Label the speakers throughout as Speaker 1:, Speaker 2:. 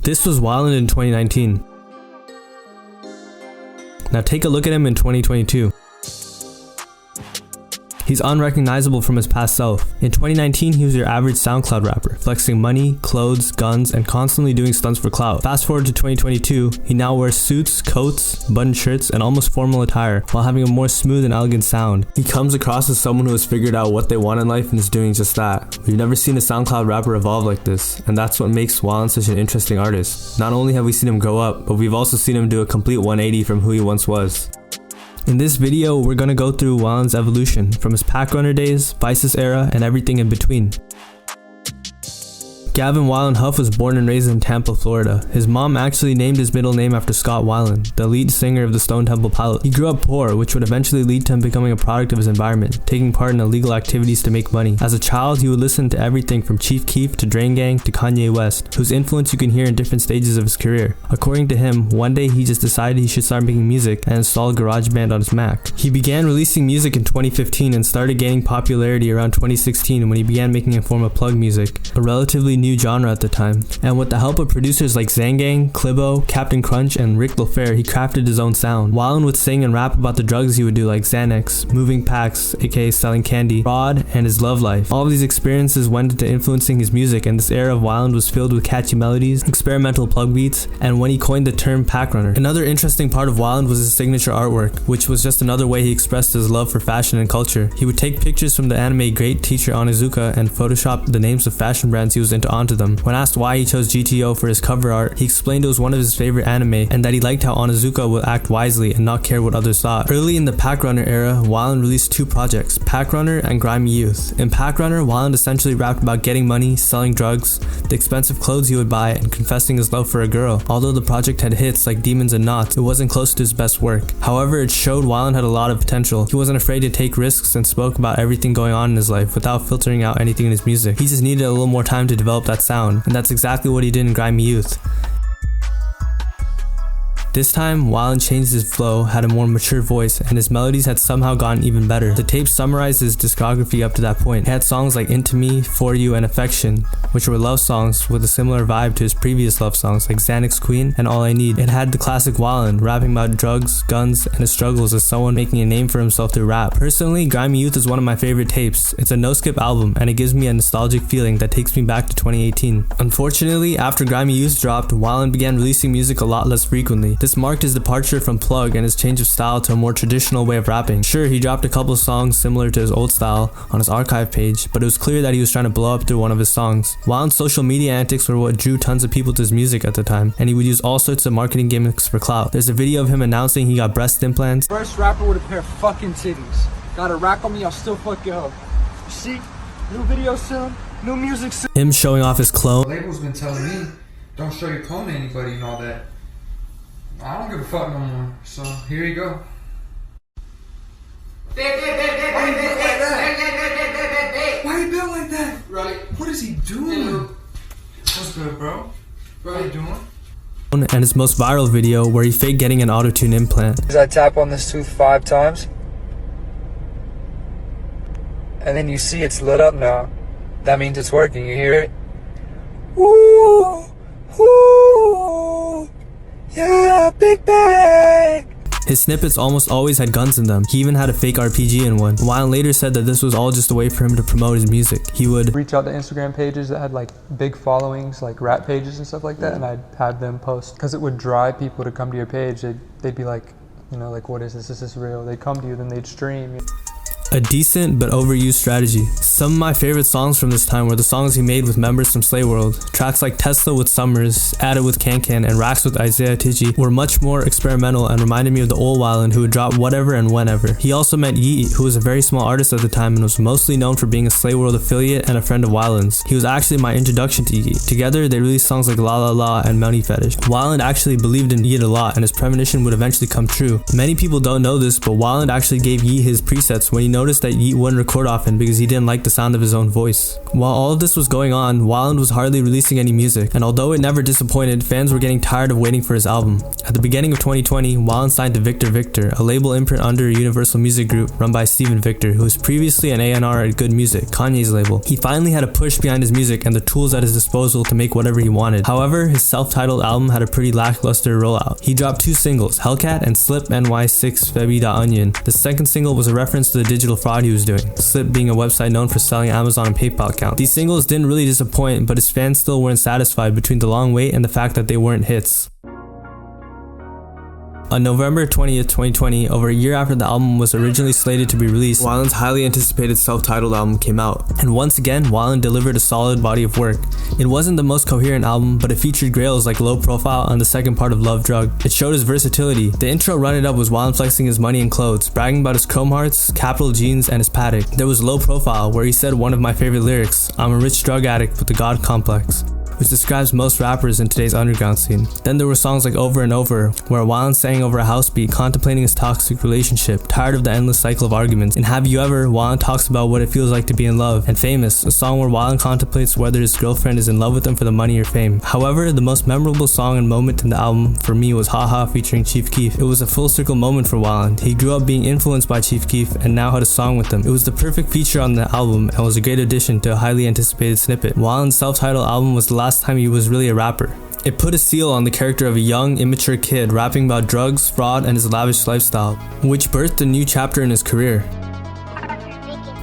Speaker 1: This was Weiland in 2019. Now take a look at him in 2022. He's unrecognizable from his past self. In 2019, he was your average SoundCloud rapper, flexing money, clothes, guns, and constantly doing stunts for clout. Fast forward to 2022, he now wears suits, coats, button shirts, and almost formal attire, while having a more smooth and elegant sound. He comes across as someone who has figured out what they want in life and is doing just that. We've never seen a SoundCloud rapper evolve like this, and that's what makes Weiland such an interesting artist. Not only have we seen him grow up, but we've also seen him do a complete 180 from who he once was. In this video, we're gonna go through Weiland's evolution, from his pack runner days, Vice's era, and everything in between. Gavin Weiland Huff was born and raised in Tampa, Florida. His mom actually named his middle name after Scott Weiland, the lead singer of the Stone Temple Pilots. He grew up poor, which would eventually lead to him becoming a product of his environment, taking part in illegal activities to make money. As a child, he would listen to everything from Chief Keef to Drain Gang to Kanye West, whose influence you can hear in different stages of his career. According to him, one day he just decided he should start making music and installed GarageBand on his Mac. He began releasing music in 2015 and started gaining popularity around 2016 when he began making a form of plug music, a relatively new genre at the time. And with the help of producers like Zangang, Clibo, Captain Crunch, and Rick LaFair, he crafted his own sound. Weiland would sing and rap about the drugs he would do, like Xanax, moving packs, aka selling candy, fraud, and his love life. All of these experiences went into influencing his music, and this era of Weiland was filled with catchy melodies, experimental plug beats, and when he coined the term pack runner. Another interesting part of Weiland was his signature artwork, which was just another way he expressed his love for fashion and culture. He would take pictures from the anime Great Teacher Onizuka and Photoshop the names of fashion brands he was into onto them. When asked why he chose GTO for his cover art, he explained it was one of his favorite anime and that he liked how Onizuka would act wisely and not care what others thought. Early in the Pack Runner era, Weiland released two projects, Pack Runner and Grammy Youth. In Pack Runner, Weiland essentially rapped about getting money, selling drugs, the expensive clothes he would buy, and confessing his love for a girl. Although the project had hits like Demons and Knots, it wasn't close to his best work. However, it showed Weiland had a lot of potential. He wasn't afraid to take risks and spoke about everything going on in his life without filtering out anything in his music. He just needed a little more time to develop that sound, and that's exactly what he did in Grammy Youth. This time, Weiland changed his flow, had a more mature voice, and his melodies had somehow gotten even better. The tape summarized his discography up to that point. It had songs like Into Me, For You, and Affection, which were love songs with a similar vibe to his previous love songs like Xanax Queen and All I Need. It had the classic Weiland, rapping about drugs, guns, and his struggles as someone making a name for himself through rap. Personally, Grammy Youth is one of my favorite tapes. It's a no-skip album, and it gives me a nostalgic feeling that takes me back to 2018. Unfortunately, after Grammy Youth dropped, Weiland began releasing music a lot less frequently. This marked his departure from plug and his change of style to a more traditional way of rapping. Sure, he dropped a couple songs similar to his old style on his archive page, but it was clear that he was trying to blow up through one of his songs. Weiland's social media antics were what drew tons of people to his music at the time, and he would use all sorts of marketing gimmicks for clout. There's a video of him announcing he got breast implants.
Speaker 2: First rapper with a pair of fucking titties. Got a rack on me, I'll still fuck you up. See, new video soon, new music soon.
Speaker 1: Him showing off his clone.
Speaker 3: The label's been telling me, don't show your clone to anybody and all that. I don't give a fuck no more, so here you go. Why you built like that? Right. What is he doing? What's good, bro? What are you doing?
Speaker 1: And his most viral video where he faked getting an auto-tune implant.
Speaker 2: I tap on this tooth 5 times, and then you see it's lit up now. That means it's working, you hear it? Woo! Woo! Yeah, big bang!
Speaker 1: His snippets almost always had guns in them. He even had a fake RPG in one. Weiland later said that this was all just a way for him to promote his music. He would
Speaker 4: reach out to Instagram pages that had like big followings, like rap pages and stuff like that, and I'd have them post, because it would drive people to come to your page. They'd be like, you know, like, what is this? Is this real? They'd come to you, then they'd stream.
Speaker 1: a decent but overused strategy. Some of my favorite songs from this time were the songs he made with members from Slay World. Tracks like Tesla with Summers, Added with Can, and Racks with Isaiah Tiji were much more experimental and reminded me of the old Weiland, who would drop whatever and whenever. He also met Yeet, who was a very small artist at the time and was mostly known for being a Slay World affiliate and a friend of Weiland's. He was actually my introduction to Yeet. Together, they released songs like La La La and Money Fetish. Weiland actually believed in Yeet a lot, and his premonition would eventually come true. Many people don't know this, but Weiland actually gave Yeet his presets when he noticed noticed that Yeat wouldn't record often because he didn't like the sound of his own voice. While all of this was going on, Weiland was hardly releasing any music, and although it never disappointed, fans were getting tired of waiting for his album. At the beginning of 2020, Weiland signed to Victor Victor, a label imprint under Universal Music Group run by Steven Victor, who was previously an A&R at Good Music, Kanye's label. He finally had a push behind his music and the tools at his disposal to make whatever he wanted. However, his self-titled album had a pretty lackluster rollout. He dropped 2 singles, Hellcat and Slip NY6 Febby.Onion. The second single was a reference to the digital fraud he was doing, Slip being a website known for selling Amazon and PayPal accounts. These singles didn't really disappoint, but his fans still weren't satisfied between the long wait and the fact that they weren't hits. On November 20th, 2020, over a year after the album was originally slated to be released, Weiland's highly anticipated self-titled album came out. And once again, Weiland delivered a solid body of work. It wasn't the most coherent album, but it featured grails like Low Profile and the second part of Love Drug. It showed his versatility. The intro Run It Up was Weiland flexing his money and clothes, bragging about his chrome hearts, capital jeans, and his paddock. There was Low Profile, where he said one of my favorite lyrics, "I'm a rich drug addict with a God complex," which describes most rappers in today's underground scene. Then there were songs like Over and Over, where Weiland sang over a house beat contemplating his toxic relationship, tired of the endless cycle of arguments. In Have You Ever, Weiland talks about what it feels like to be in love. And Famous, a song where Weiland contemplates whether his girlfriend is in love with him for the money or fame. However, the most memorable song and moment in the album for me was Haha featuring Chief Keef. It was a full circle moment for Weiland. He grew up being influenced by Chief Keef and now had a song with him. It was the perfect feature on the album and was a great addition to a highly anticipated snippet. Weiland's self-titled album was the last time he was really a rapper. It put a seal on the character of a young, immature kid rapping about drugs, fraud, and his lavish lifestyle, which birthed a new chapter in his career.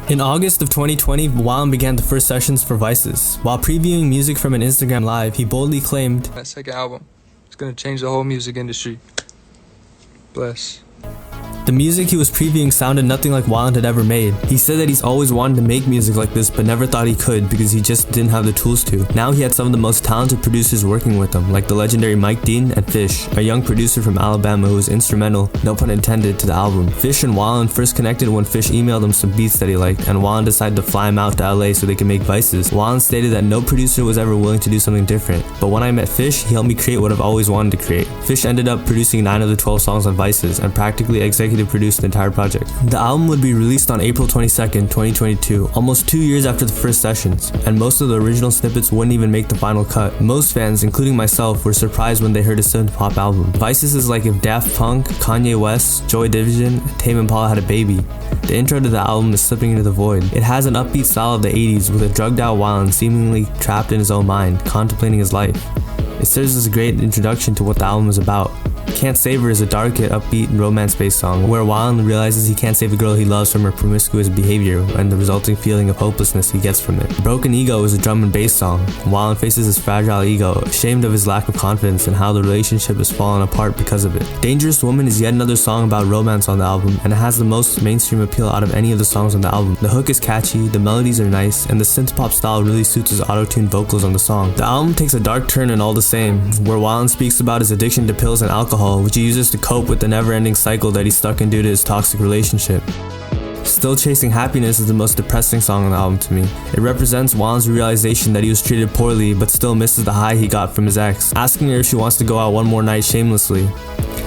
Speaker 1: In August of 2020, Weiland began the first sessions for Vices. While previewing music from an Instagram live, he boldly claimed,
Speaker 4: That second album is gonna change the whole music industry. Bless.
Speaker 1: the music he was previewing sounded nothing like Weiland had ever made. He said that he's always wanted to make music like this but never thought he could because he just didn't have the tools to. Now he had some of the most talented producers working with him, like the legendary Mike Dean and Fish, a young producer from Alabama who was instrumental, no pun intended, to the album. Fish and Weiland first connected when Fish emailed him some beats that he liked, and Weiland decided to fly him out to LA so they could make Vices. Weiland stated that no producer was ever willing to do something different, but when I met Fish, he helped me create what I've always wanted to create. Fish ended up producing 9 of the 12 songs on Vices and practically executive produced the entire project. The album would be released on April 22nd, 2022, almost 2 years after the first sessions, and most of the original snippets wouldn't even make the final cut. Most fans, including myself, were surprised when they heard a synth-pop album. Vices is like if Daft Punk, Kanye West, Joy Division, and Tame Impala had a baby. The intro to the album is Slipping Into the Void. It has an upbeat style of the 80s with a drugged-out Weiland seemingly trapped in his own mind, contemplating his life. It serves as a great introduction to what the album is about. Can't Save Her is a dark yet upbeat and romance-based song where Weiland realizes he can't save a girl he loves from her promiscuous behavior and the resulting feeling of hopelessness he gets from it. Broken Ego is a drum and bass song. Weiland faces his fragile ego, ashamed of his lack of confidence and how the relationship has fallen apart because of it. Dangerous Woman is yet another song about romance on the album, and it has the most mainstream appeal out of any of the songs on the album. The hook is catchy, the melodies are nice, and the synth-pop style really suits his auto-tuned vocals on the song. The album takes a dark turn in All the Same, where Weiland speaks about his addiction to pills and alcohol, which he uses to cope with the never-ending cycle that he's stuck in due to his toxic relationship. Still Chasing Happiness is the most depressing song on the album to me. It represents Weiland's realization that he was treated poorly but still misses the high he got from his ex, asking her if she wants to go out one more night shamelessly.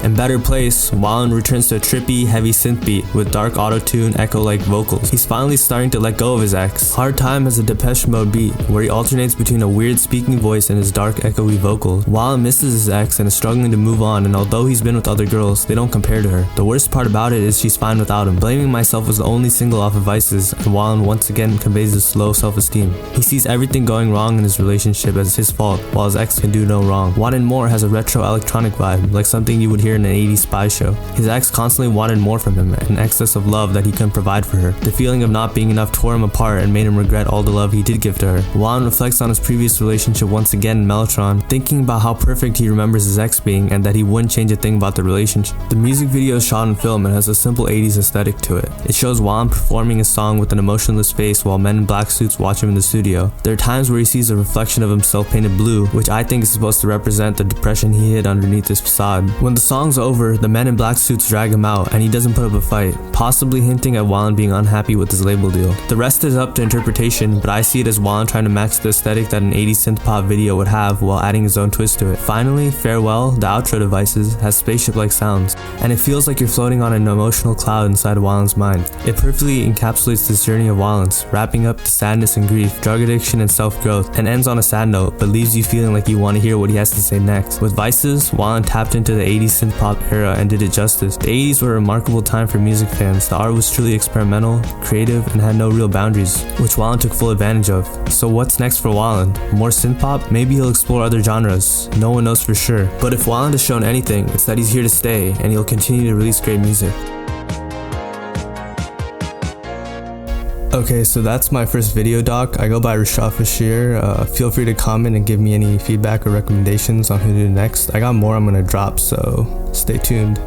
Speaker 1: In Better Place, Weiland returns to a trippy, heavy synth beat with dark auto-tune, echo-like vocals. He's finally starting to let go of his ex. Hard Time has a Depeche Mode beat, where he alternates between a weird speaking voice and his dark, echoey vocals. Weiland misses his ex and is struggling to move on, and although he's been with other girls, they don't compare to her. The worst part about it is she's fine without him. Blaming Myself was the only single off of Vices, and Weiland once again conveys his low self-esteem. He sees everything going wrong in his relationship as his fault, while his ex can do no wrong. Wanted More has a retro electronic vibe, like something you would hear in an 80s spy show. His ex constantly wanted more from him, an excess of love that he couldn't provide for her. The feeling of not being enough tore him apart and made him regret all the love he did give to her. Weiland reflects on his previous relationship once again in Mellotron, thinking about how perfect he remembers his ex being and that he wouldn't change a thing about the relationship. The music video is shot on film and has a simple 80s aesthetic to it. It shows Weiland performing a song with an emotionless face while men in black suits watch him in the studio. There are times where he sees a reflection of himself painted blue, which I think is supposed to represent the depression he hid underneath his facade. When the song's over, the men in black suits drag him out and he doesn't put up a fight, possibly hinting at Weiland being unhappy with his label deal. The rest is up to interpretation, but I see it as Weiland trying to match the aesthetic that an 80s synth-pop video would have while adding his own twist to it. Finally, Farewell, the outro to Vices, has spaceship-like sounds, and it feels like you're floating on an emotional cloud inside Weiland's mind. It perfectly encapsulates this journey of Weiland, wrapping up the sadness and grief, drug addiction and self-growth, and ends on a sad note, but leaves you feeling like you want to hear what he has to say next. With Vices, Weiland tapped into the 80s synth-pop era and did it justice. The 80s were a remarkable time for music fans. The art was truly experimental, creative, and had no real boundaries, which Weiland took full advantage of. So what's next for Weiland? More synth-pop? Maybe he'll explore other genres. No one knows for sure. But if Weiland has shown anything, it's that he's here to stay, and he'll continue to release great music. Okay, so that's my first video doc. I go by Rashad Fashir. Feel free to comment and give me any feedback or recommendations on who to do next. I got more I'm gonna drop, so stay tuned.